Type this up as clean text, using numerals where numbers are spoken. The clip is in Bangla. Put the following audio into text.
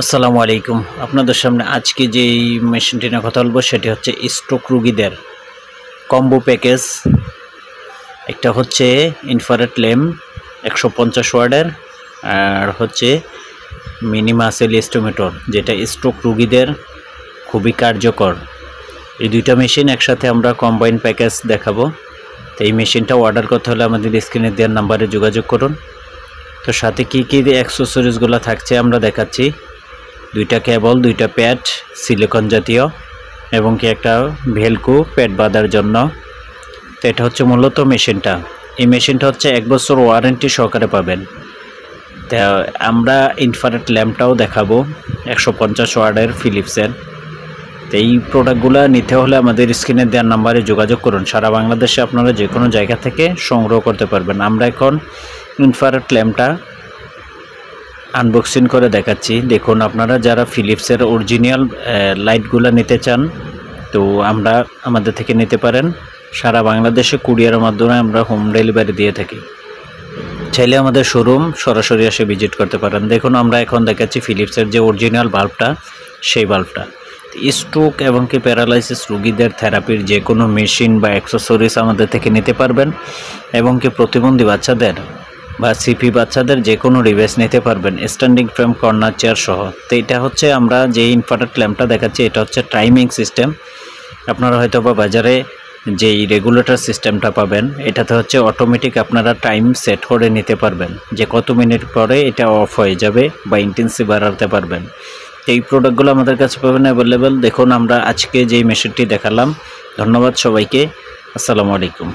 আসসালামু আলাইকুম। আপনাদের সামনে আজকে যেই মেশিনটি নিয়ে কথা বলবো সেটি হচ্ছে স্ট্রোক রোগীদের কম্বো প্যাকেজ। একটা হচ্ছে ইনফ্রারেড ল্যাম্প 150 ওয়াটের, আর হচ্ছে মিনি মাসেল স্টোমিটার যেটা স্ট্রোক রোগীদের খুবই কার্যকর। এই দুইটা মেশিন একসাথে আমরা কম্বাইন প্যাকেজ দেখাবো। তো এই মেশিনটা অর্ডার করতে হলে আমাদের স্ক্রিনে দেওয়ার নাম্বারে যোগাযোগ করুন। তো সাথে কী কী অ্যাক্সেসরিজগুলো থাকছে আমরা দেখাচ্ছি। দুইটা কেবল, দুইটা প্যাড সিলিকন জাতীয়, এবং কি একটা ভেলকো প্যাড বাঁধার জন্য। তো এটা হচ্ছে মূলত মেশিনটা। এই মেশিনটা হচ্ছে 1 বছর ওয়ারেন্টি সহকারে পাবেন। তা আমরা ইনফ্রারেড ল্যাম্পটাও দেখাবো 150 ওয়াটের ফিলিপসের। তো এই প্রোডাক্টগুলো নিতে হলে আমাদের স্ক্রিনে দেওয়ার নাম্বারে যোগাযোগ করুন। সারা বাংলাদেশে আপনারা যে কোনো জায়গা থেকে সংগ্রহ করতে পারবেন। আমরা এখন ইনফ্রারেড ল্যাম্পটা আনবক্সিং করে দেখাচ্ছি। দেখুন, আপনারা যারা ফিলিপসের অরিজিনাল লাইটগুলো নিতে চান তো আমাদের থেকে নিতে পারেন। সারা বাংলাদেশে কুরিয়ারের মাধ্যমে আমরা হোম ডেলিভারি দিয়ে থাকি। চাইলে আমাদের শোরুম সরাসরি এসে ভিজিট করতে পারেন। দেখুন, আমরা এখন দেখাচ্ছি ফিলিপসের যে অরিজিনাল বাল্বটা, সেই বাল্বটা। স্ট্রোক এবং কি প্যারালাইসিস রোগীদের থেরাপির যে কোনো মেশিন বা অ্যাক্সেসরিজ আমাদের থেকে নিতে পারবেন, এবং কি প্রতিবন্ধী বাচ্চাদের বা সিপি বাচ্চাদের যে কোনো ডিভাইস নিতে পারবেন, স্ট্যান্ডিং ফ্রেম, কর্নার চেয়ার সহ। তো এটা হচ্ছে আমরা যে ইনফ্রারেড ল্যাম্পটা দেখাচ্ছি, এটা হচ্ছে টাইমিং সিস্টেম। আপনারা হয়তো বা বাজারে যেই রেগুলেটর সিস্টেমটা পাবেন, এটাতে হচ্ছে অটোমেটিক আপনারা টাইম সেট করে নিতে পারবেন যে কত মিনিট পরে এটা অফ হয়ে যাবে বা ইন্টেন্সিভ বাড়াতে পারবেন। এই প্রোডাক্টগুলো আমাদের কাছে পাবেন অ্যাভেলেবেল। দেখুন, আমরা আজকে যেই মেশিনটি দেখালাম। ধন্যবাদ সবাইকে। আসসালামু আলাইকুম।